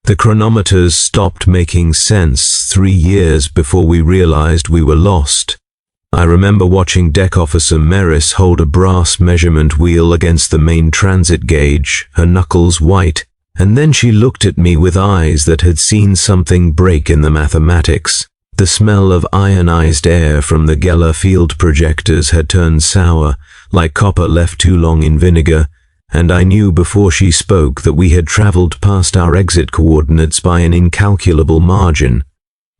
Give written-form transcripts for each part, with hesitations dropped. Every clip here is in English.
The chronometers stopped making sense 3 years before we realized we were lost. I remember watching Deck Officer Meris hold a brass measurement wheel against the main transit gauge, her knuckles white, and then she looked at me with eyes that had seen something break in the mathematics. The smell of ionized air from the Geller field projectors had turned sour, like copper left too long in vinegar, and I knew before she spoke that we had traveled past our exit coordinates by an incalculable margin.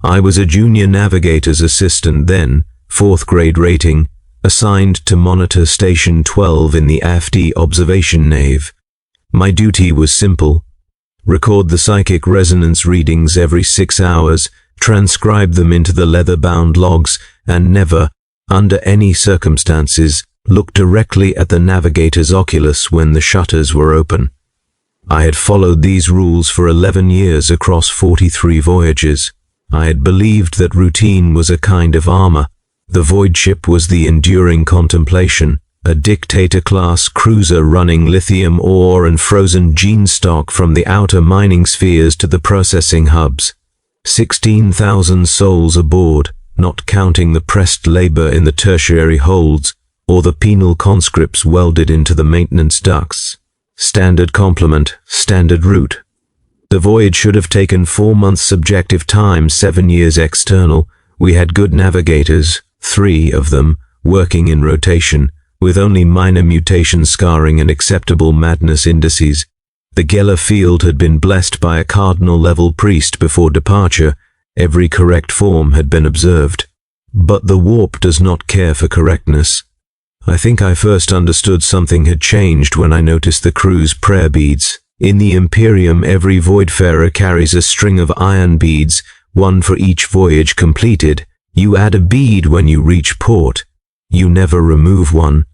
I was a junior navigator's assistant then, 4th grade rating, assigned to monitor Station 12 in the AFD observation nave. My duty was simple: record the psychic resonance readings every 6 hours, transcribe them into the leather-bound logs, and never, under any circumstances, look directly at the navigator's oculus when the shutters were open. I had followed these rules for 11 years across 43 voyages. I had believed that routine was a kind of armor. The Voidship was the enduring contemplation, a dictator-class cruiser running lithium ore and frozen gene stock from the outer mining spheres to the processing hubs. 16,000 souls aboard, not counting the pressed labor in the tertiary holds, or the penal conscripts welded into the maintenance ducts. Standard complement, standard route. The voyage should have taken 4 months subjective time, 7 years external. We had good navigators, 3 of them, working in rotation, with only minor mutation scarring and acceptable madness indices. The Geller field had been blessed by a cardinal-level priest before departure. Every correct form had been observed. But the warp does not care for correctness. I think I first understood something had changed when I noticed the crew's prayer beads. In the Imperium, every voidfarer carries a string of iron beads, 1 for each voyage completed. You add a bead when you reach port. You never remove one.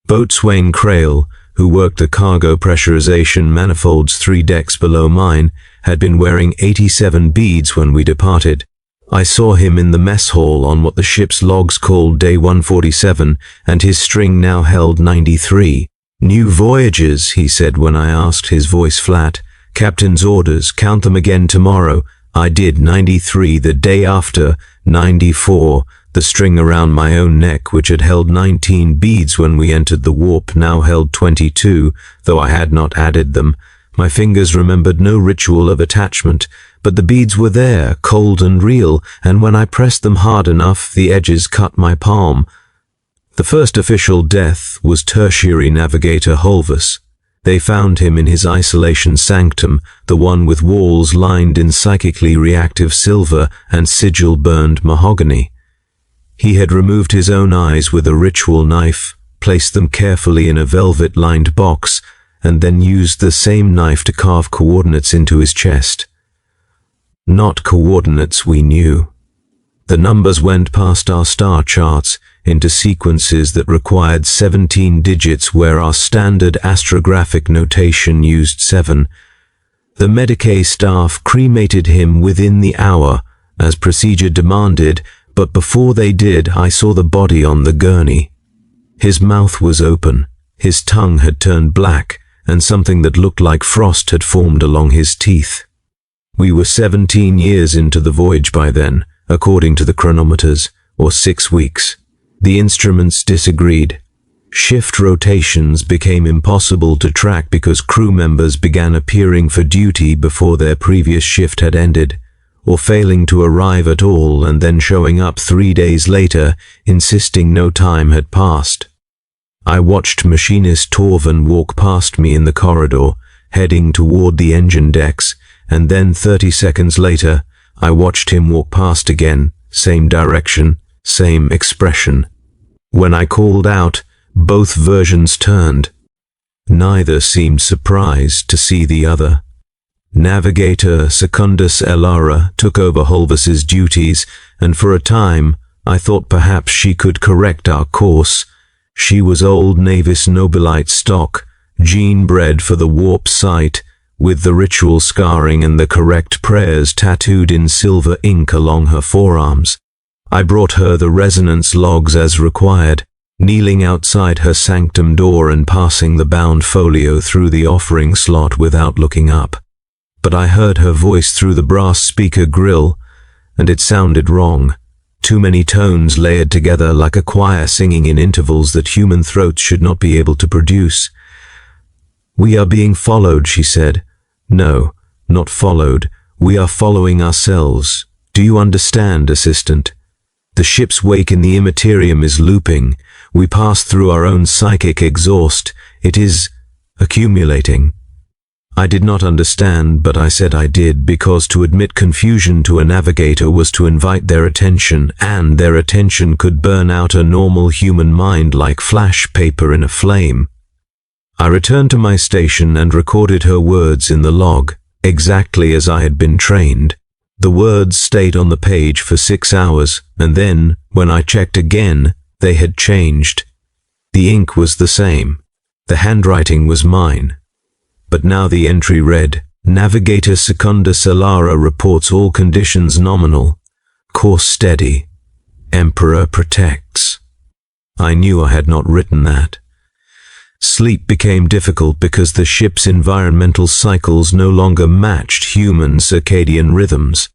Boatswain Crail, who worked the cargo pressurization manifolds 3 decks below mine, had been wearing 87 beads when we departed. I saw him in the mess hall on what the ship's logs called Day 147, and his string now held 93. "New voyages," he said when I asked, his voice flat. "Captain's orders, count them again tomorrow." I did 93 the day after, 94. The string around my own neck, which had held 19 beads when we entered the warp, now held 22, though I had not added them. My fingers remembered no ritual of attachment, but the beads were there, cold and real, and when I pressed them hard enough, the edges cut my palm. The first official death was Tertiary Navigator Holvis. They found him in his isolation sanctum, the one with walls lined in psychically reactive silver and sigil-burned mahogany. He had removed his own eyes with a ritual knife, placed them carefully in a velvet-lined box, and then used the same knife to carve coordinates into his chest. Not coordinates we knew. The numbers went past our star charts into sequences that required 17 digits where our standard astrographic notation used 7. The Medicae staff cremated him within the hour, as procedure demanded, but before they did, I saw the body on the gurney. His mouth was open, his tongue had turned black, and something that looked like frost had formed along his teeth. We were 17 years into the voyage by then, according to the chronometers, or 6 weeks. The instruments disagreed. Shift rotations became impossible to track because crew members began appearing for duty before their previous shift had ended, or failing to arrive at all and then showing up 3 days later, insisting no time had passed. I watched Machinist Torvin walk past me in the corridor, heading toward the engine decks, and then 30 seconds later, I watched him walk past again, same direction, same expression. When I called out, both versions turned. Neither seemed surprised to see the other. Navigator Secundus Elara took over Holvis's duties, and for a time, I thought perhaps she could correct our course. She was old Navis Nobilite stock, gene-bred for the warp site, with the ritual scarring and the correct prayers tattooed in silver ink along her forearms. I brought her the resonance logs as required, kneeling outside her sanctum door and passing the bound folio through the offering slot without looking up. but I heard her voice through the brass speaker grill, and it sounded wrong. Too many tones layered together like a choir singing in intervals that human throats should not be able to produce. "We are being followed," she said. "No, not followed. We are following ourselves. Do you understand, assistant? The ship's wake in the immaterium is looping. We pass through our own psychic exhaust. It is accumulating." I did not understand, but I said I did, because to admit confusion to a navigator was to invite their attention, and their attention could burn out a normal human mind like flash paper in a flame. I returned to my station and recorded her words in the log, exactly as I had been trained. The words stayed on the page for 6 hours, and then, when I checked again, they had changed. The ink was the same. The handwriting was mine. But now the entry read, "Navigator Secundus Elara reports all conditions nominal. Course steady. Emperor protects." I knew I had not written that. Sleep became difficult because the ship's environmental cycles no longer matched human circadian rhythms.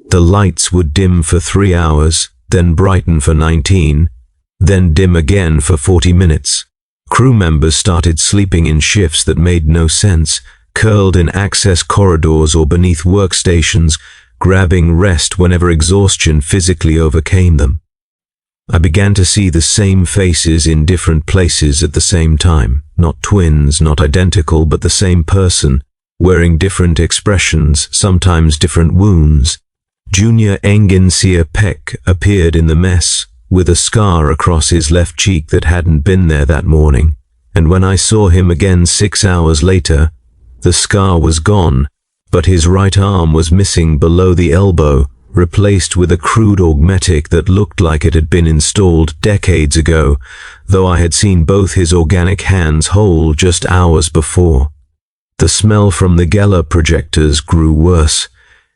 The lights would dim for 3 hours, then brighten for 19, then dim again for 40 minutes. Crew members started sleeping in shifts that made no sense, curled in access corridors or beneath workstations, grabbing rest whenever exhaustion physically overcame them. I began to see the same faces in different places at the same time, not twins, not identical, but the same person, wearing different expressions, sometimes different wounds. Junior Engin Sia Peck appeared in the mess, with a scar across his left cheek that hadn't been there that morning, and when I saw him again 6 hours later, the scar was gone, but his right arm was missing below the elbow, replaced with a crude augmetic that looked like it had been installed decades ago, though I had seen both his organic hands whole just hours before. The smell from the Geller projectors grew worse.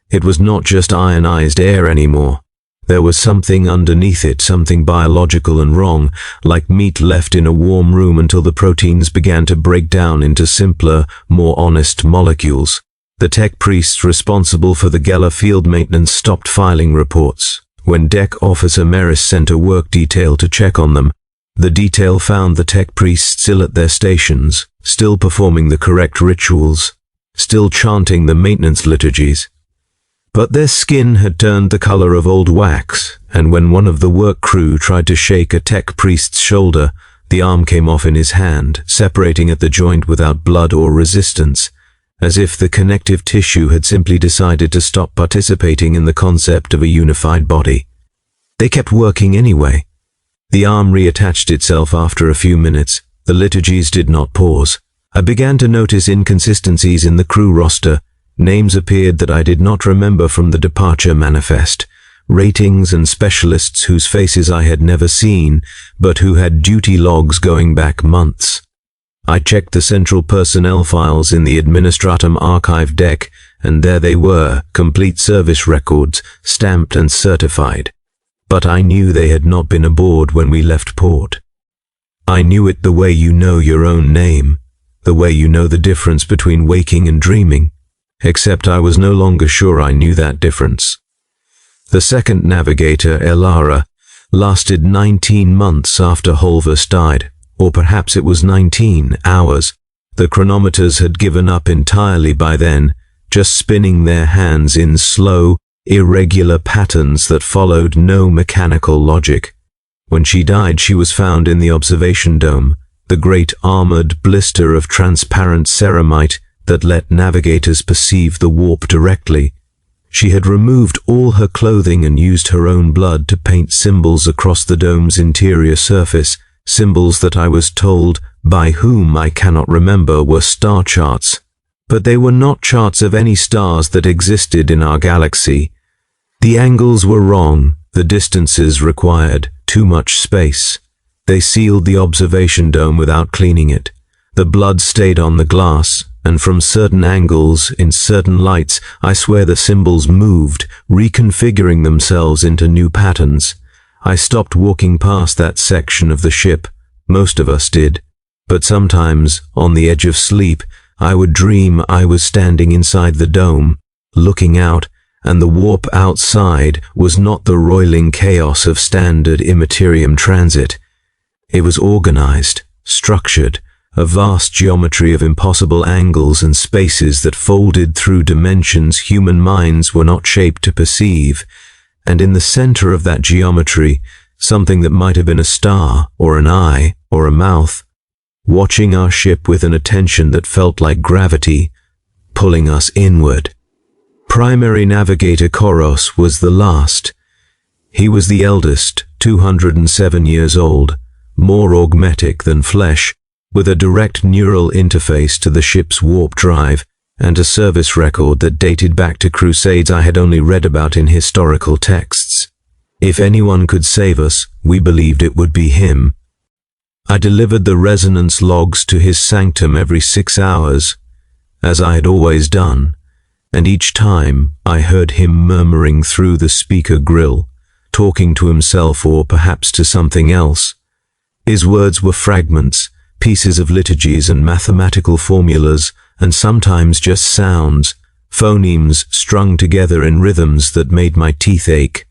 It was not just ionized air anymore. There was something underneath it, something biological and wrong, like meat left in a warm room until the proteins began to break down into simpler, more honest molecules. The tech priests responsible for the Geller field maintenance stopped filing reports. When Deck Officer Meris sent a work detail to check on them, the detail found the tech priests still at their stations, still performing the correct rituals, still chanting the maintenance liturgies. But their skin had turned the color of old wax, and when one of the work crew tried to shake a tech priest's shoulder, the arm came off in his hand, separating at the joint without blood or resistance, as if the connective tissue had simply decided to stop participating in the concept of a unified body. They kept working anyway. The arm reattached itself after a few minutes. The liturgies did not pause. I began to notice inconsistencies in the crew roster. Names appeared that I did not remember from the departure manifest. Ratings and specialists whose faces I had never seen, but who had duty logs going back months. I checked the central personnel files in the Administratum archive deck, and there they were, complete service records, stamped and certified. But I knew they had not been aboard when we left port. I knew it the way you know your own name, the way you know the difference between waking and dreaming. Except I was no longer sure I knew that difference. The second navigator, Elara, lasted 19 months after Holvus died, or perhaps it was 19 hours. The chronometers had given up entirely by then, just spinning their hands in slow, irregular patterns that followed no mechanical logic. When she died, she was found in the observation dome, the great armored blister of transparent ceramite that let navigators perceive the warp directly. She had removed all her clothing and used her own blood to paint symbols across the dome's interior surface, symbols that I was told, by whom I cannot remember, were star charts. But they were not charts of any stars that existed in our galaxy. The angles were wrong, the distances required too much space. They sealed the observation dome without cleaning it. The blood stayed on the glass, and from certain angles, in certain lights, I swear the symbols moved, reconfiguring themselves into new patterns. I stopped walking past that section of the ship. Most of us did. But sometimes, on the edge of sleep, I would dream I was standing inside the dome, looking out, and the warp outside was not the roiling chaos of standard immaterium transit. It was organized, structured, a vast geometry of impossible angles and spaces that folded through dimensions human minds were not shaped to perceive, and in the center of that geometry, something that might have been a star, or an eye, or a mouth, watching our ship with an attention that felt like gravity, pulling us inward. Primary Navigator Koros was the last. He was the eldest, 207 years old, more augmetic than flesh, with a direct neural interface to the ship's warp drive, and a service record that dated back to crusades I had only read about in historical texts. If anyone could save us, we believed it would be him. I delivered the resonance logs to his sanctum every 6 hours, as I had always done, and each time I heard him murmuring through the speaker grill, talking to himself or perhaps to something else. His words were fragments, pieces of liturgies and mathematical formulas, and sometimes just sounds, phonemes strung together in rhythms that made my teeth ache.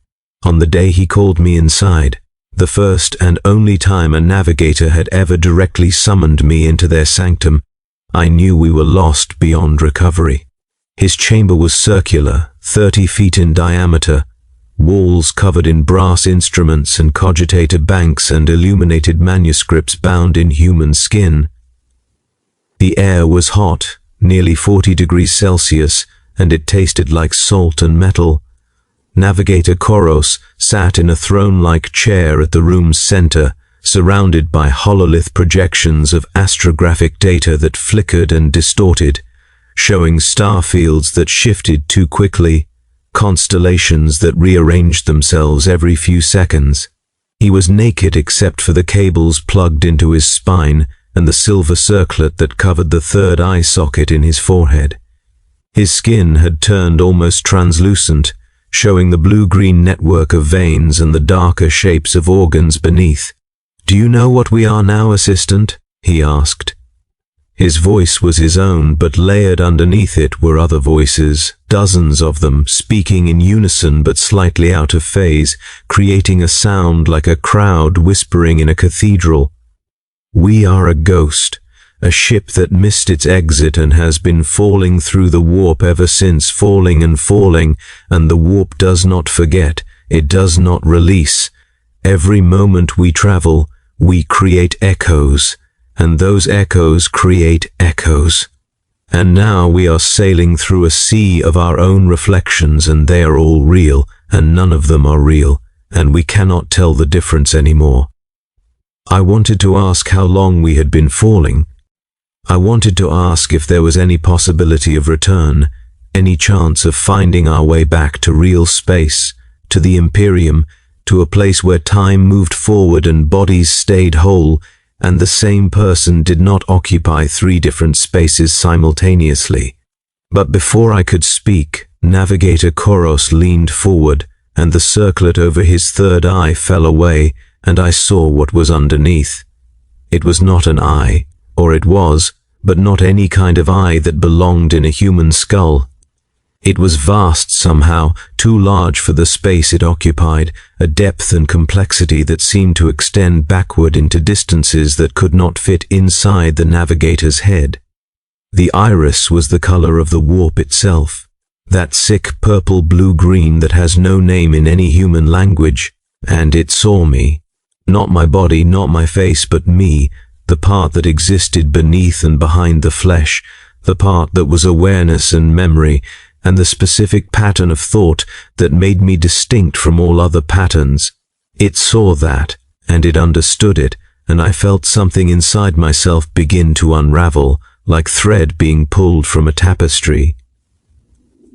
On the day he called me inside, the first and only time a navigator had ever directly summoned me into their sanctum, I knew we were lost beyond recovery. His chamber was circular, 30 feet in diameter, walls covered in brass instruments and cogitator banks and illuminated manuscripts bound in human skin. The air was hot, nearly 40 degrees Celsius, and it tasted like salt and metal. Navigator Koros sat in a throne-like chair at the room's center, surrounded by hololith projections of astrographic data that flickered and distorted, showing star fields that shifted too quickly, constellations that rearranged themselves every few seconds. He was naked except for the cables plugged into his spine and the silver circlet that covered the third eye socket in his forehead. His skin had turned almost translucent, showing the blue-green network of veins and the darker shapes of organs beneath. "Do you know what we are now, Assistant?" he asked. His voice was his own, but layered underneath it were other voices, dozens of them, speaking in unison but slightly out of phase, creating a sound like a crowd whispering in a cathedral. "We are a ghost, a ship that missed its exit and has been falling through the warp ever since, falling and falling, and the warp does not forget, it does not release. Every moment we travel, we create echoes, and those echoes create echoes. And now we are sailing through a sea of our own reflections, and they are all real, and none of them are real, and we cannot tell the difference anymore." I wanted to ask how long we had been falling. I wanted to ask if there was any possibility of return, any chance of finding our way back to real space, to the Imperium, to a place where time moved forward and bodies stayed whole, and the same person did not occupy 3 different spaces simultaneously. But before I could speak, Navigator Koros leaned forward, and the circlet over his third eye fell away, and I saw what was underneath. It was not an eye, or it was, but not any kind of eye that belonged in a human skull. It was vast somehow, too large for the space it occupied, a depth and complexity that seemed to extend backward into distances that could not fit inside the navigator's head. The iris was the color of the warp itself, that sick purple blue-green that has no name in any human language, and it saw me. Not my body, not my face, but me, the part that existed beneath and behind the flesh, the part that was awareness and memory, and the specific pattern of thought that made me distinct from all other patterns. It saw that, and it understood it, and I felt something inside myself begin to unravel, like thread being pulled from a tapestry.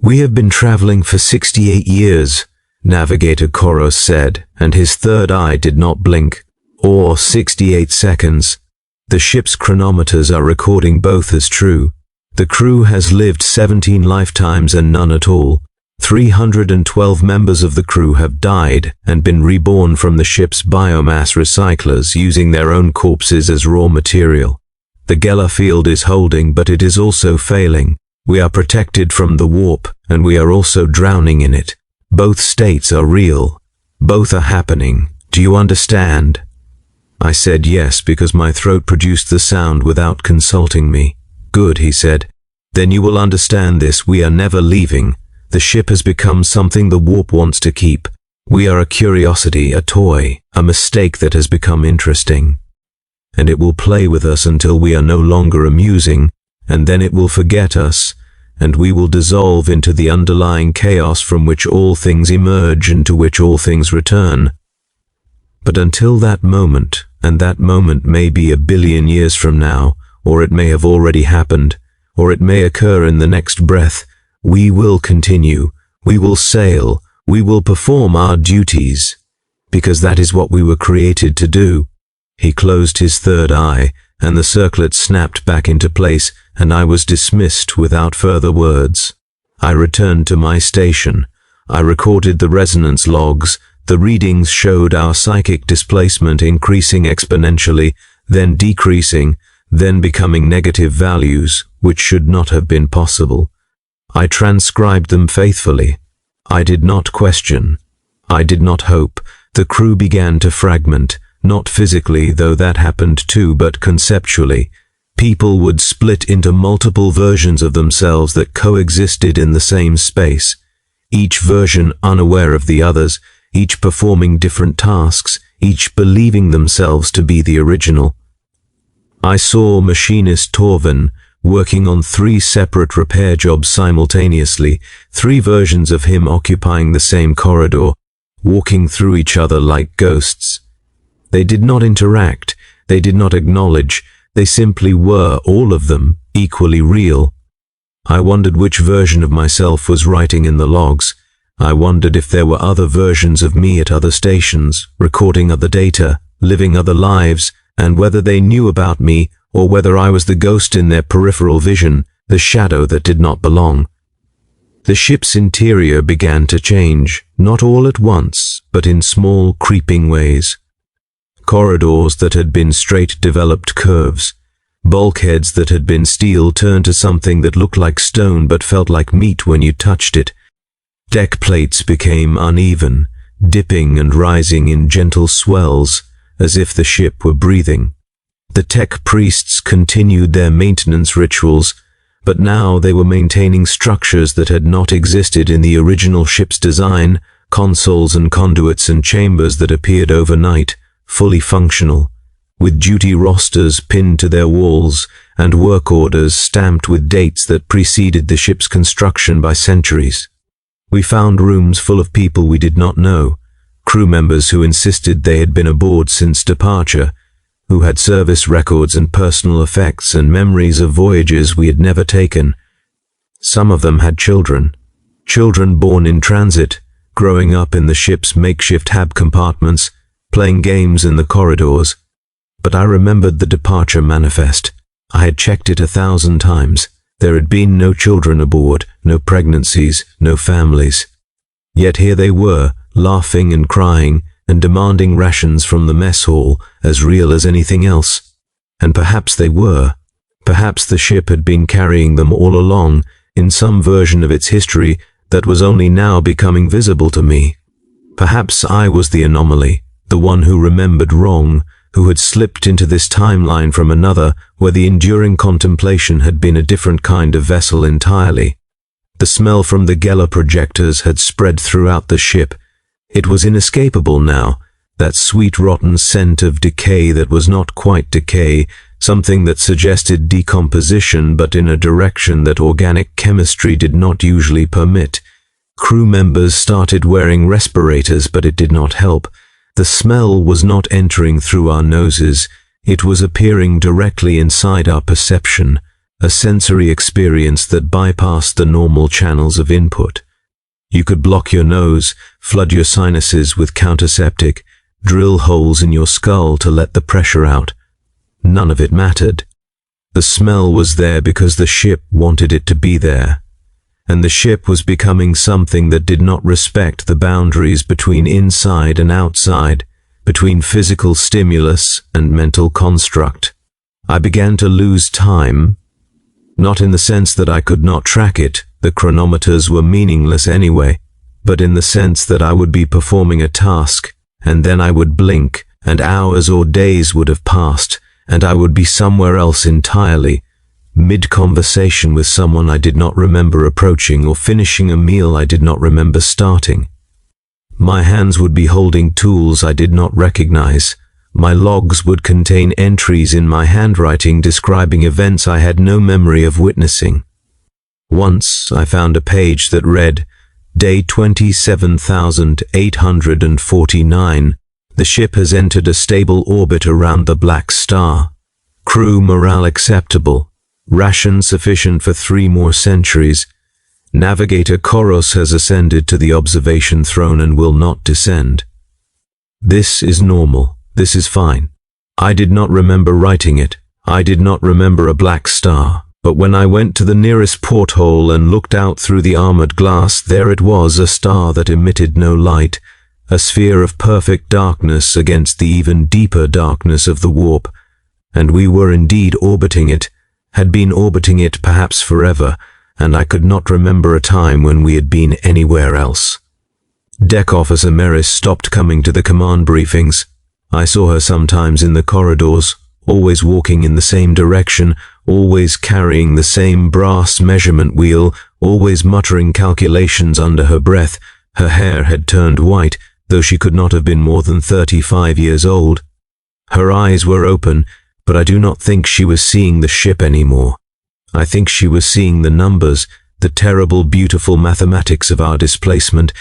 "We have been traveling for 68 years, Navigator Koros said, and his third eye did not blink, or 68 seconds. The ship's chronometers are recording both as true. The crew has lived 17 lifetimes and none at all. 312 members of the crew have died and been reborn from the ship's biomass recyclers using their own corpses as raw material. The Geller field is holding, but it is also failing. We are protected from the warp, and we are also drowning in it. Both states are real. Both are happening. Do you understand? I said yes, because my throat produced the sound without consulting me. Good, he said. Then you will understand this. We are never leaving. The ship has become something the warp wants to keep. We are a curiosity, a toy, a mistake that has become interesting. And it will play with us until we are no longer amusing, and then it will forget us, and we will dissolve into the underlying chaos from which all things emerge and to which all things return. But until that moment, and that moment may be 1 billion years from now, or it may have already happened, or it may occur in the next breath, we will continue, we will sail, we will perform our duties, because that is what we were created to do. He closed his third eye, and the circlet snapped back into place, and I was dismissed without further words. I returned to my station. I recorded the resonance logs. The readings showed our psychic displacement increasing exponentially, then decreasing, then becoming negative values, which should not have been possible. I transcribed them faithfully. I did not question. I did not hope. The crew began to fragment. Not physically, though that happened too, but conceptually. People would split into multiple versions of themselves that coexisted in the same space, each version unaware of the others, each performing different tasks, each believing themselves to be the original. I saw machinist Torvin working on 3 separate repair jobs simultaneously, 3 versions of him occupying the same corridor, walking through each other like ghosts. They did not interact, they did not acknowledge, they simply were, all of them, equally real. I wondered which version of myself was writing in the logs. I wondered if there were other versions of me at other stations, recording other data, living other lives, and whether they knew about me, or whether I was the ghost in their peripheral vision, the shadow that did not belong. The ship's interior began to change, not all at once, but in small, creeping ways. Corridors that had been straight developed curves. Bulkheads that had been steel turned to something that looked like stone but felt like meat when you touched it. Deck plates became uneven, dipping and rising in gentle swells, as if the ship were breathing. The tech priests continued their maintenance rituals, but now they were maintaining structures that had not existed in the original ship's design, consoles and conduits and chambers that appeared overnight, fully functional, with duty rosters pinned to their walls and work orders stamped with dates that preceded the ship's construction by centuries. We found rooms full of people we did not know, crew members who insisted they had been aboard since departure, who had service records and personal effects and memories of voyages we had never taken. Some of them had children born in transit, growing up in the ship's makeshift hab compartments, playing games in the corridors. But I remembered the departure manifest. I had checked it 1,000 times. There had been no children aboard, no pregnancies, no families. Yet here they were, laughing and crying, and demanding rations from the mess hall, as real as anything else. And perhaps they were. Perhaps the ship had been carrying them all along, in some version of its history that was only now becoming visible to me. Perhaps I was the anomaly, the one who remembered wrong, who had slipped into this timeline from another where the enduring contemplation had been a different kind of vessel entirely. The smell from the Geller projectors had spread throughout the ship. It was inescapable now, that sweet rotten scent of decay that was not quite decay, something that suggested decomposition but in a direction that organic chemistry did not usually permit. Crew members started wearing respirators, but it did not help. The smell was not entering through our noses, it was appearing directly inside our perception, a sensory experience that bypassed the normal channels of input. You could block your nose, flood your sinuses with counterseptic, drill holes in your skull to let the pressure out. None of it mattered. The smell was there because the ship wanted it to be there. And the ship was becoming something that did not respect the boundaries between inside and outside, between physical stimulus and mental construct. I began to lose time, not in the sense that I could not track it, the chronometers were meaningless anyway, but in the sense that I would be performing a task, and then I would blink, and hours or days would have passed, and I would be somewhere else entirely, mid-conversation with someone I did not remember approaching or finishing a meal I did not remember starting. My hands would be holding tools I did not recognize. My logs would contain entries in my handwriting describing events I had no memory of witnessing. Once I found a page that read, Day 27,849. The ship has entered a stable orbit around the Black Star. Crew morale acceptable. Ration sufficient for 3 more centuries. Navigator Koros has ascended to the observation throne and will not descend. This is normal. This is fine. I did not remember writing it. I did not remember a black star. But when I went to the nearest porthole and looked out through the armored glass, there it was, a star that emitted no light, a sphere of perfect darkness against the even deeper darkness of the warp. And we were indeed orbiting it, had been orbiting it perhaps forever, and I could not remember a time when we had been anywhere else. Deck Officer Meris stopped coming to the command briefings. I saw her sometimes in the corridors, always walking in the same direction, always carrying the same brass measurement wheel, always muttering calculations under her breath. Her hair had turned white, though she could not have been more than 35 years old. Her eyes were open, but I do not think she was seeing the ship anymore. I think she was seeing the numbers, the terrible, beautiful mathematics of our displacement,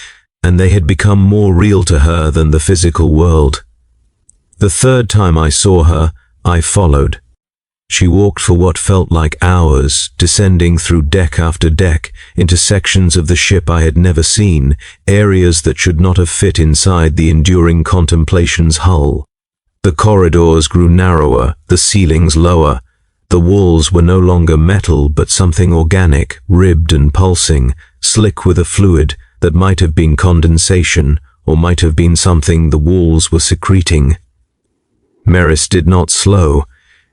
and they had become more real to her than the physical world. The third time I saw her, I followed. She walked for what felt like hours, descending through deck after deck, into sections of the ship I had never seen, areas that should not have fit inside the enduring contemplation's hull. The corridors grew narrower, the ceilings lower. The walls were no longer metal, but something organic, ribbed and pulsing, slick with a fluid that might have been condensation, or might have been something the walls were secreting. Meris did not slow.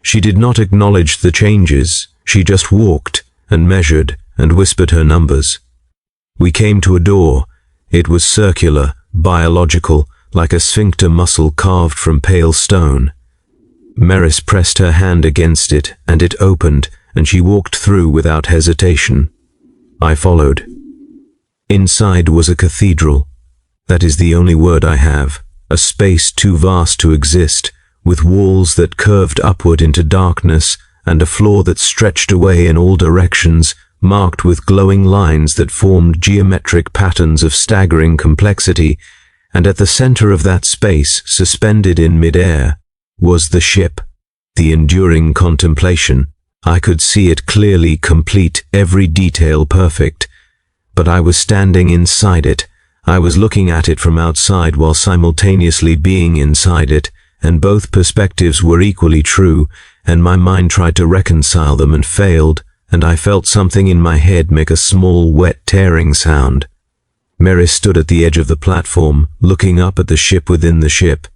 She did not acknowledge the changes. She just walked and measured and whispered her numbers. We came to a door. It was circular, biological, like a sphincter muscle carved from pale stone. Meris pressed her hand against it, and it opened, and she walked through without hesitation. I followed. Inside was a cathedral. That is the only word I have. A space too vast to exist, with walls that curved upward into darkness, and a floor that stretched away in all directions, marked with glowing lines that formed geometric patterns of staggering complexity, and at the center of that space, suspended in mid-air, was the ship, the enduring contemplation. I could see it clearly, complete, every detail perfect. But I was standing inside it. I was looking at it from outside while simultaneously being inside it, and both perspectives were equally true, and my mind tried to reconcile them and failed, and I felt something in my head make a small, wet, tearing sound. Meris stood at the edge of the platform, looking up at the ship within the ship.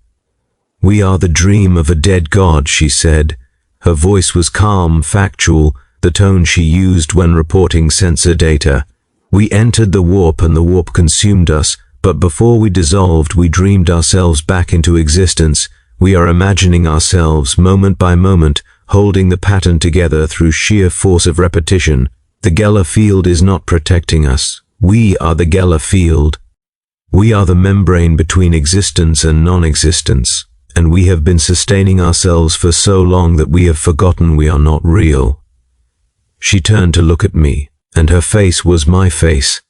"We are the dream of a dead god," she said. Her voice was calm, factual, the tone she used when reporting sensor data. "We entered the warp and the warp consumed us, but before we dissolved, we dreamed ourselves back into existence. We are imagining ourselves, moment by moment, holding the pattern together through sheer force of repetition. The Geller field is not protecting us. We are the Geller field. We are the membrane between existence and non-existence, and we have been sustaining ourselves for so long that we have forgotten we are not real." She turned to look at me, and her face was my face.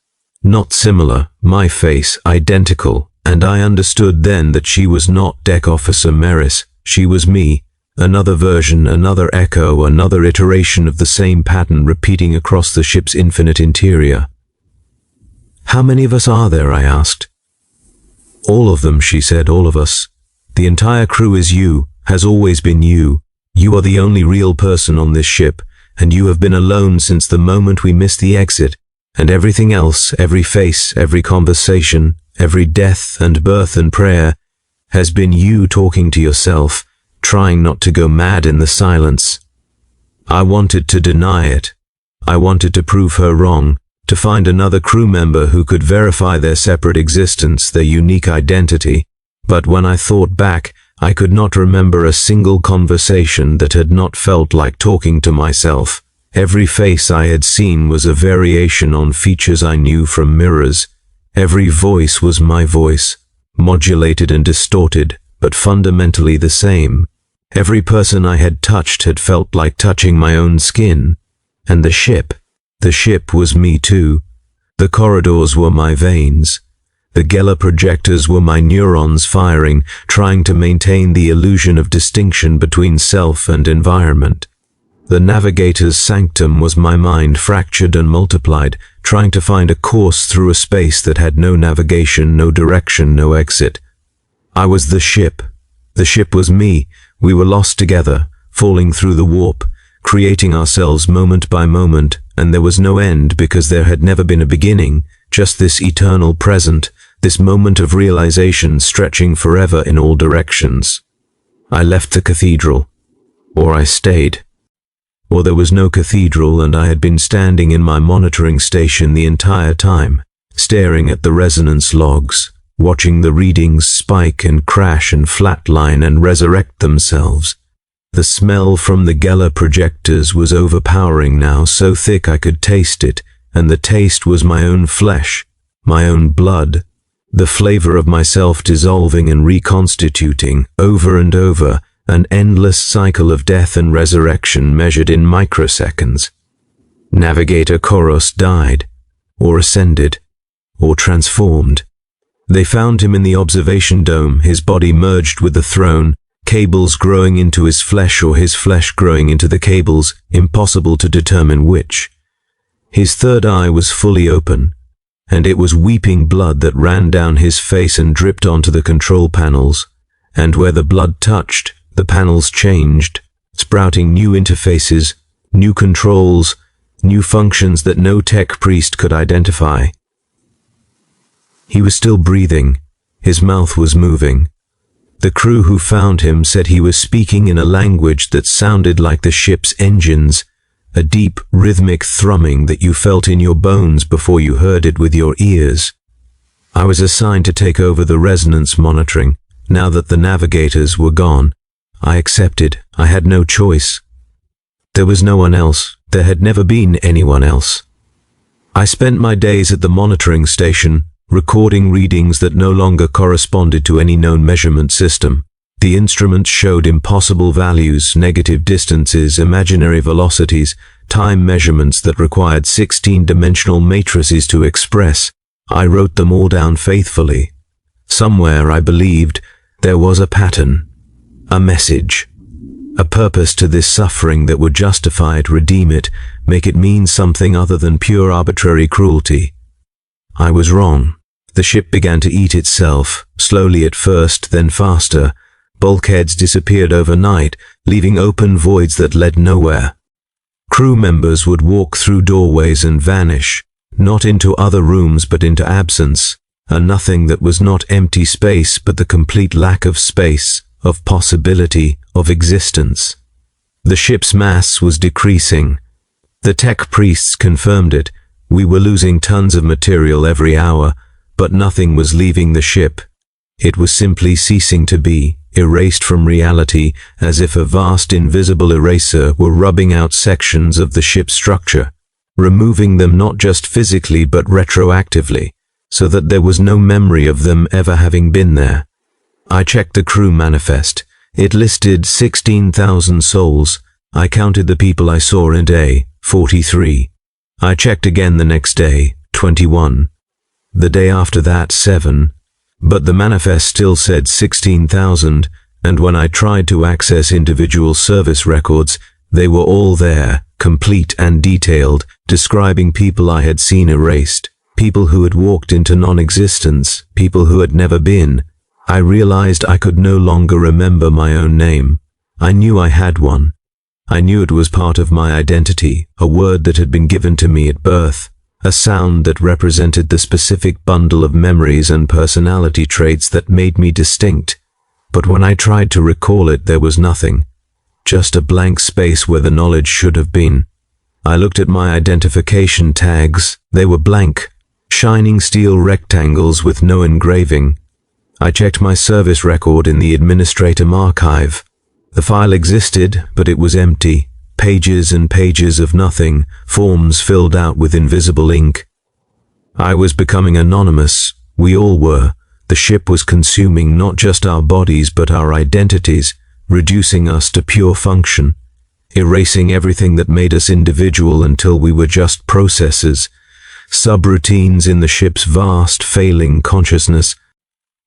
Not similar, my face, identical, and I understood then that she was not Deck Officer Meris. She was me, another version, another echo, another iteration of the same pattern repeating across the ship's infinite interior. "How many of us are there?" I asked. "All of them," she said, "all of us. The entire crew is you, has always been you. You are the only real person on this ship, and you have been alone since the moment we missed the exit, and everything else, every face, every conversation, every death and birth and prayer, has been you talking to yourself, trying not to go mad in the silence. I wanted to deny it. I wanted to prove her wrong, to find another crew member who could verify their separate existence, their unique identity. But when I thought back, I could not remember a single conversation that had not felt like talking to myself. Every face I had seen was a variation on features I knew from mirrors. Every voice was my voice, modulated and distorted, but fundamentally the same. Every person I had touched had felt like touching my own skin. And the ship was me too. The corridors were my veins. The Geller projectors were my neurons firing, trying to maintain the illusion of distinction between self and environment. The navigator's sanctum was my mind fractured and multiplied, trying to find a course through a space that had no navigation, no direction, no exit. I was the ship. The ship was me. We were lost together, falling through the warp, creating ourselves moment by moment, and there was no end because there had never been a beginning, just this eternal present, this moment of realization stretching forever in all directions. I left the cathedral, or I stayed. Or there was no cathedral and I had been standing in my monitoring station the entire time, staring at the resonance logs, watching the readings spike and crash and flatline and resurrect themselves. The smell from the Geller projectors was overpowering now, so thick I could taste it, and the taste was my own flesh, my own blood, the flavor of myself dissolving and reconstituting over and over, an endless cycle of death and resurrection measured in microseconds. Navigator Koros died, or ascended, or transformed. They found him in the observation dome, his body merged with the throne, cables growing into his flesh or his flesh growing into the cables, impossible to determine which. His third eye was fully open, and it was weeping blood that ran down his face and dripped onto the control panels, and where the blood touched, the panels changed, sprouting new interfaces, new controls, new functions that no tech priest could identify. He was still breathing. His mouth was moving. The crew who found him said he was speaking in a language that sounded like the ship's engines, a deep, rhythmic thrumming that you felt in your bones before you heard it with your ears. I was assigned to take over the resonance monitoring, now that the navigators were gone. I accepted. I had no choice. There was no one else. There had never been anyone else. I spent my days at the monitoring station, recording readings that no longer corresponded to any known measurement system. The instruments showed impossible values, negative distances, imaginary velocities, time measurements that required 16-dimensional matrices to express. I wrote them all down faithfully. Somewhere, I believed, there was a pattern, a message, a purpose to this suffering that would justify it, redeem it, make it mean something other than pure arbitrary cruelty. I was wrong. The ship began to eat itself, slowly at first, then faster. Bulkheads disappeared overnight, leaving open voids that led nowhere. Crew members would walk through doorways and vanish, not into other rooms but into absence, a nothing that was not empty space but the complete lack of space, of possibility, of existence. The ship's mass was decreasing. The tech priests confirmed it. We were losing tons of material every hour, but nothing was leaving the ship. It was simply ceasing to be, erased from reality, as if a vast invisible eraser were rubbing out sections of the ship's structure, removing them not just physically but retroactively, so that there was no memory of them ever having been there. I checked the crew manifest. It listed 16,000 souls. I counted the people I saw in a day, 43. I checked again the next day, 21. The day after that, 7. But the manifest still said 16,000, and when I tried to access individual service records, they were all there, complete and detailed, describing people I had seen erased, people who had walked into non-existence, people who had never been. I realized I could no longer remember my own name. I knew I had one. I knew it was part of my identity, a word that had been given to me at birth, a sound that represented the specific bundle of memories and personality traits that made me distinct. But when I tried to recall it, there was nothing. Just a blank space where the knowledge should have been. I looked at my identification tags. They were blank, shining steel rectangles with no engraving. I checked my service record in the administrator archive. The file existed, but it was empty. Pages and pages of nothing, forms filled out with invisible ink. I was becoming anonymous. We all were. The ship was consuming not just our bodies, but our identities, reducing us to pure function, erasing everything that made us individual until we were just processes, subroutines in the ship's vast, failing consciousness.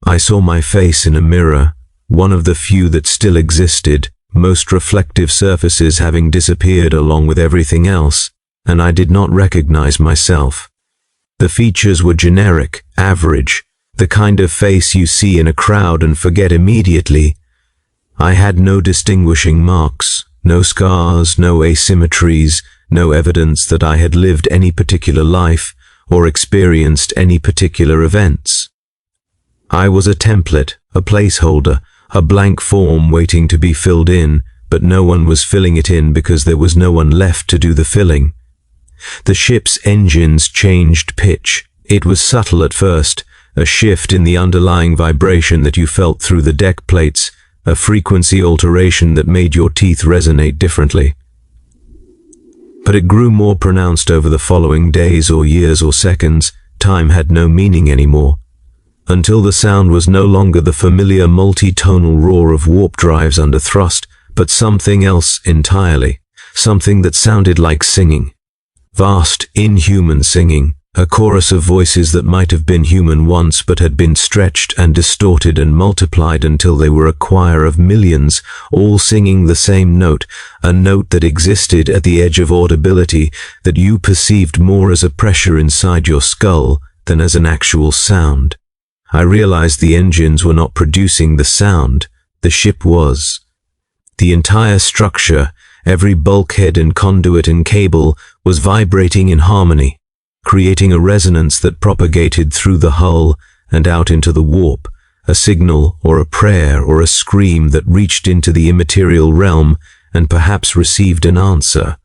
I saw my face in a mirror, one of the few that still existed, most reflective surfaces having disappeared along with everything else, and I did not recognize myself. The features were generic, average, the kind of face you see in a crowd and forget immediately. I had no distinguishing marks, no scars, no asymmetries, no evidence that I had lived any particular life or experienced any particular events. I was a template, a placeholder, a blank form waiting to be filled in, but no one was filling it in because there was no one left to do the filling. The ship's engines changed pitch. It was subtle at first, a shift in the underlying vibration that you felt through the deck plates, a frequency alteration that made your teeth resonate differently. But it grew more pronounced over the following days or years or seconds. Time had no meaning anymore, until the sound was no longer the familiar multi-tonal roar of warp drives under thrust, but something else entirely, something that sounded like singing. Vast, inhuman singing, a chorus of voices that might have been human once but had been stretched and distorted and multiplied until they were a choir of millions, all singing the same note, a note that existed at the edge of audibility, that you perceived more as a pressure inside your skull than as an actual sound. I realized the engines were not producing the sound, the ship was. The entire structure, every bulkhead and conduit and cable, was vibrating in harmony, creating a resonance that propagated through the hull and out into the warp, a signal or a prayer or a scream that reached into the immaterial realm and perhaps received an answer.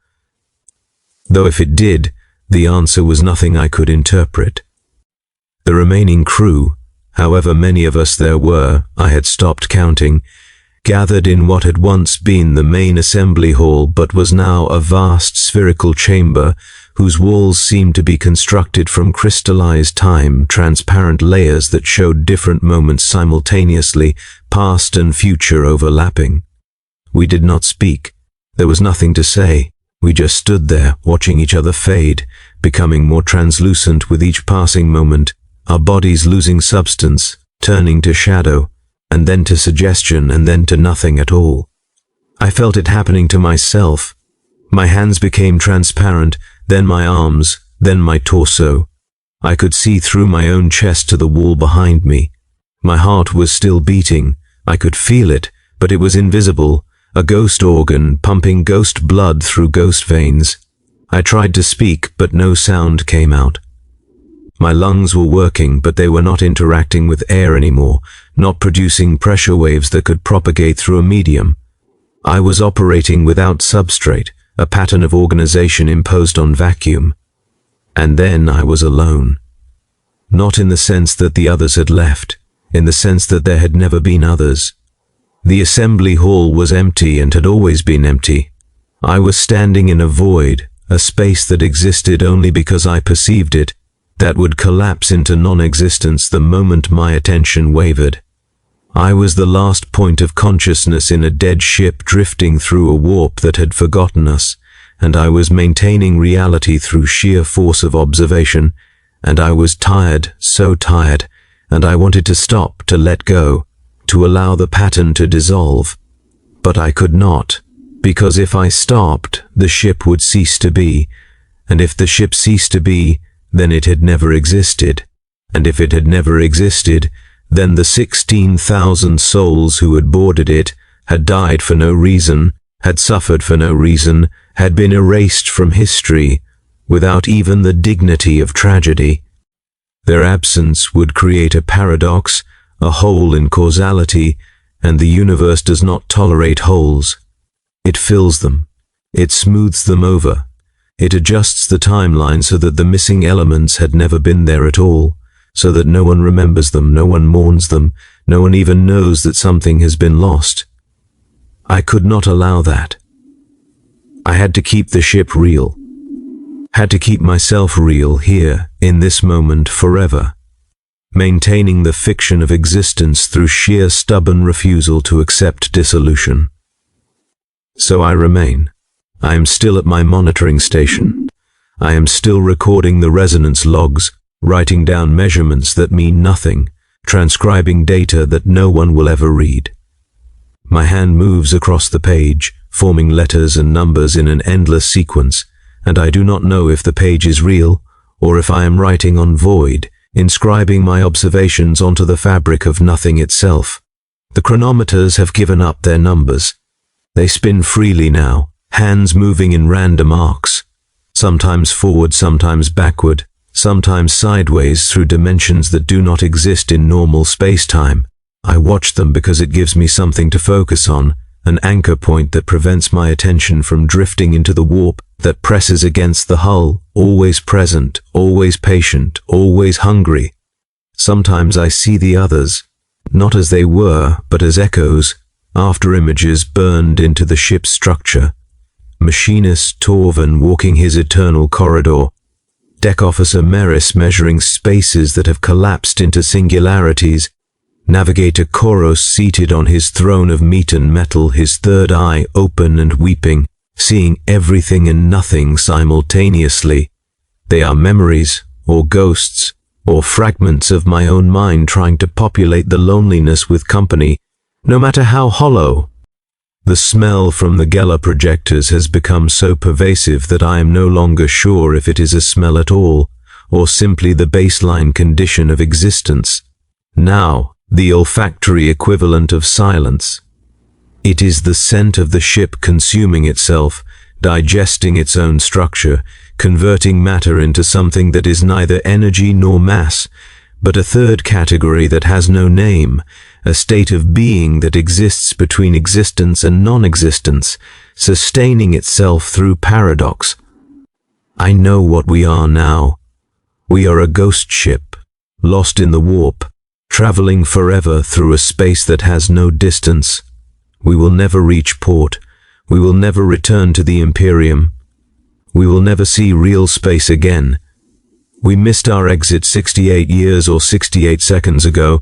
Though if it did, the answer was nothing I could interpret. The remaining crew, however many of us there were, I had stopped counting, gathered in what had once been the main assembly hall but was now a vast spherical chamber whose walls seemed to be constructed from crystallized time, transparent layers that showed different moments simultaneously, past and future overlapping. We did not speak. There was nothing to say. We just stood there, watching each other fade, becoming more translucent with each passing moment, our bodies losing substance, turning to shadow, and then to suggestion, and then to nothing at all. I felt it happening to myself. My hands became transparent, then my arms, then my torso. I could see through my own chest to the wall behind me. My heart was still beating. I could feel it, but it was invisible, a ghost organ pumping ghost blood through ghost veins. I tried to speak, but no sound came out. My lungs were working, but they were not interacting with air anymore, not producing pressure waves that could propagate through a medium. I was operating without substrate, a pattern of organization imposed on vacuum. And then I was alone. Not in the sense that the others had left, in the sense that there had never been others. The assembly hall was empty and had always been empty. I was standing in a void, a space that existed only because I perceived it, that would collapse into non-existence the moment my attention wavered. I was the last point of consciousness in a dead ship drifting through a warp that had forgotten us, and I was maintaining reality through sheer force of observation, and I was tired, so tired, and I wanted to stop, to let go, to allow the pattern to dissolve. But I could not, because if I stopped, the ship would cease to be, and if the ship ceased to be, then it had never existed, and if it had never existed, then the 16,000 souls who had boarded it had died for no reason, had suffered for no reason, had been erased from history, without even the dignity of tragedy. Their absence would create a paradox, a hole in causality, and the universe does not tolerate holes. It fills them. It smooths them over. It adjusts the timeline so that the missing elements had never been there at all, so that no one remembers them, no one mourns them, no one even knows that something has been lost. I could not allow that. I had to keep the ship real. Had to keep myself real here, in this moment, forever. Maintaining the fiction of existence through sheer stubborn refusal to accept dissolution. So I remain. I am still at my monitoring station. I am still recording the resonance logs, writing down measurements that mean nothing, transcribing data that no one will ever read. My hand moves across the page, forming letters and numbers in an endless sequence, and I do not know if the page is real, or if I am writing on void, inscribing my observations onto the fabric of nothing itself. The chronometers have given up their numbers. They spin freely now, hands moving in random arcs, sometimes forward, sometimes backward, sometimes sideways through dimensions that do not exist in normal space-time. I watch them because it gives me something to focus on, an anchor point that prevents my attention from drifting into the warp that presses against the hull, always present, always patient, always hungry. Sometimes I see the others, not as they were, but as echoes, after images burned into the ship's structure. Machinist Torven walking his eternal corridor. Deck Officer Meris measuring spaces that have collapsed into singularities. Navigator Koros seated on his throne of meat and metal, his third eye open and weeping, seeing everything and nothing simultaneously. They are memories, or ghosts, or fragments of my own mind trying to populate the loneliness with company, no matter how hollow. The smell from the Gela projectors has become so pervasive that I am no longer sure if it is a smell at all, or simply the baseline condition of existence. Now, the olfactory equivalent of silence. It is the scent of the ship consuming itself, digesting its own structure, converting matter into something that is neither energy nor mass, but a third category that has no name, a state of being that exists between existence and non-existence, sustaining itself through paradox. I know what we are now. We are a ghost ship, lost in the warp, traveling forever through a space that has no distance. We will never reach port. We will never return to the Imperium. We will never see real space again. We missed our exit 68 years or 68 seconds ago,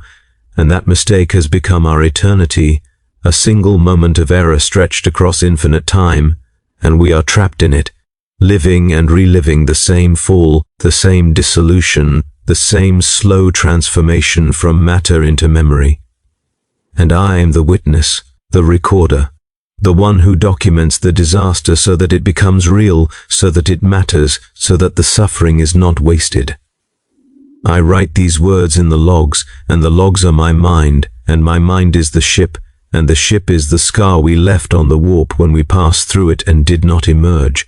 and that mistake has become our eternity, a single moment of error stretched across infinite time, and we are trapped in it, living and reliving the same fall, the same dissolution, the same slow transformation from matter into memory. And I am the witness, the recorder, the one who documents the disaster so that it becomes real, so that it matters, so that the suffering is not wasted. I write these words in the logs, and the logs are my mind, and my mind is the ship, and the ship is the scar we left on the warp when we passed through it and did not emerge.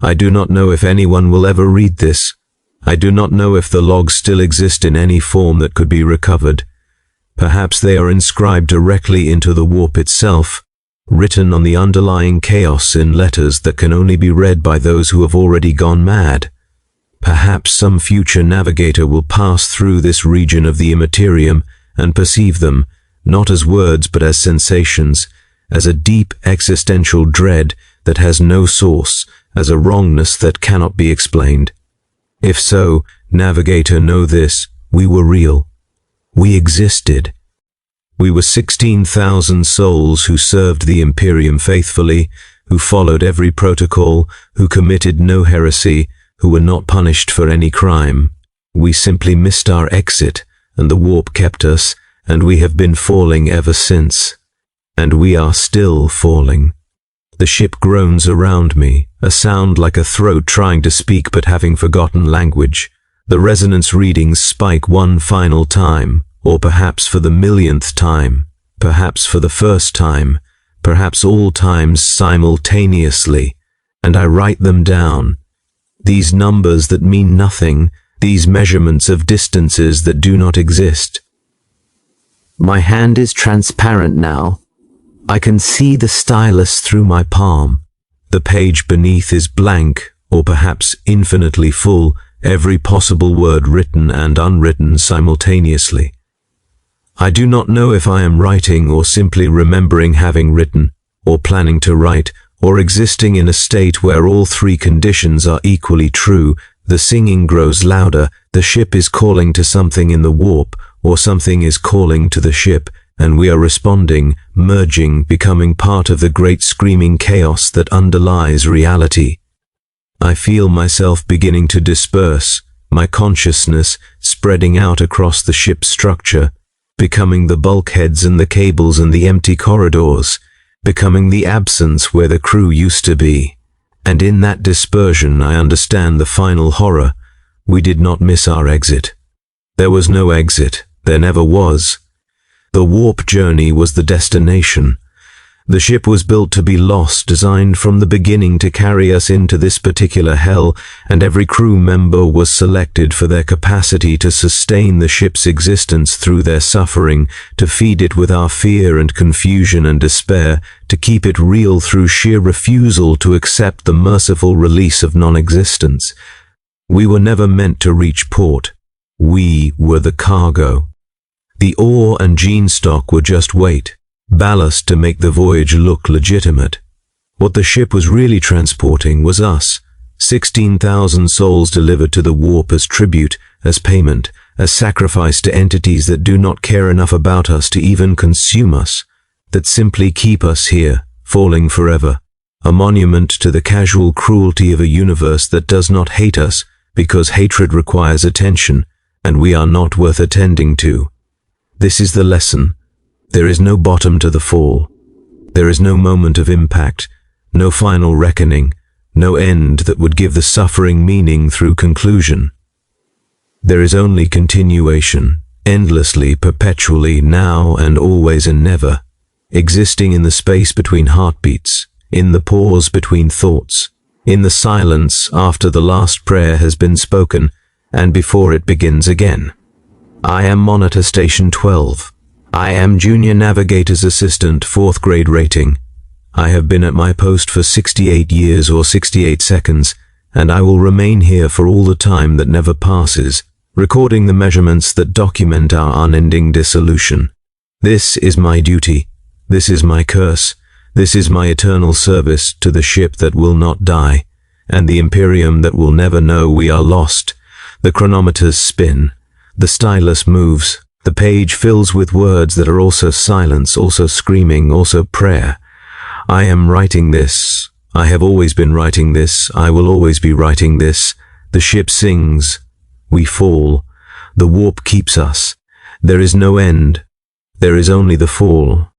I do not know if anyone will ever read this. I do not know if the logs still exist in any form that could be recovered. Perhaps they are inscribed directly into the warp itself, written on the underlying chaos in letters that can only be read by those who have already gone mad. Perhaps some future navigator will pass through this region of the immaterium and perceive them, not as words but as sensations, as a deep existential dread that has no source, as a wrongness that cannot be explained. If so, navigator, know this: we were real. We existed. We were 16,000 souls who served the Imperium faithfully, who followed every protocol, who committed no heresy, who were not punished for any crime. We simply missed our exit, and the warp kept us, and we have been falling ever since. And we are still falling. The ship groans around me, a sound like a throat trying to speak but having forgotten language. The resonance readings spike one final time, or perhaps for the millionth time, perhaps for the first time, perhaps all times simultaneously, and I write them down. These numbers that mean nothing, these measurements of distances that do not exist. My hand is transparent now. I can see the stylus through my palm. The page beneath is blank, or perhaps infinitely full, every possible word written and unwritten simultaneously. I do not know if I am writing or simply remembering having written, or planning to write, or existing in a state where all three conditions are equally true. The singing grows louder, the ship is calling to something in the warp, or something is calling to the ship, and we are responding, merging, becoming part of the great screaming chaos that underlies reality. I feel myself beginning to disperse, my consciousness spreading out across the ship's structure, becoming the bulkheads and the cables and the empty corridors, becoming the absence where the crew used to be. And in that dispersion I understand the final horror. We did not miss our exit. There was no exit. There never was. The warp journey was the destination. The ship was built to be lost, designed from the beginning to carry us into this particular hell, and every crew member was selected for their capacity to sustain the ship's existence through their suffering, to feed it with our fear and confusion and despair, to keep it real through sheer refusal to accept the merciful release of non-existence. We were never meant to reach port. We were the cargo. The ore and gene stock were just weight, ballast to make the voyage look legitimate. What the ship was really transporting was us, 16,000 souls delivered to the warp as tribute, as payment, as sacrifice to entities that do not care enough about us to even consume us, that simply keep us here, falling forever, a monument to the casual cruelty of a universe that does not hate us because hatred requires attention, and we are not worth attending to. This is the lesson. There is no bottom to the fall. There is no moment of impact, no final reckoning, no end that would give the suffering meaning through conclusion. There is only continuation, endlessly, perpetually, now and always and never, existing in the space between heartbeats, in the pause between thoughts, in the silence after the last prayer has been spoken and before it begins again. I am Monitor Station 12. I am Junior Navigator's Assistant, 4th grade rating. I have been at my post for 68 years or 68 seconds, and I will remain here for all the time that never passes, recording the measurements that document our unending dissolution. This is my duty. This is my curse. This is my eternal service to the ship that will not die, and the Imperium that will never know we are lost. The chronometers spin. The stylus moves. The page fills with words that are also silence, also screaming, also prayer. I am writing this. I have always been writing this. I will always be writing this. The ship sings. We fall. The warp keeps us. There is no end. There is only the fall.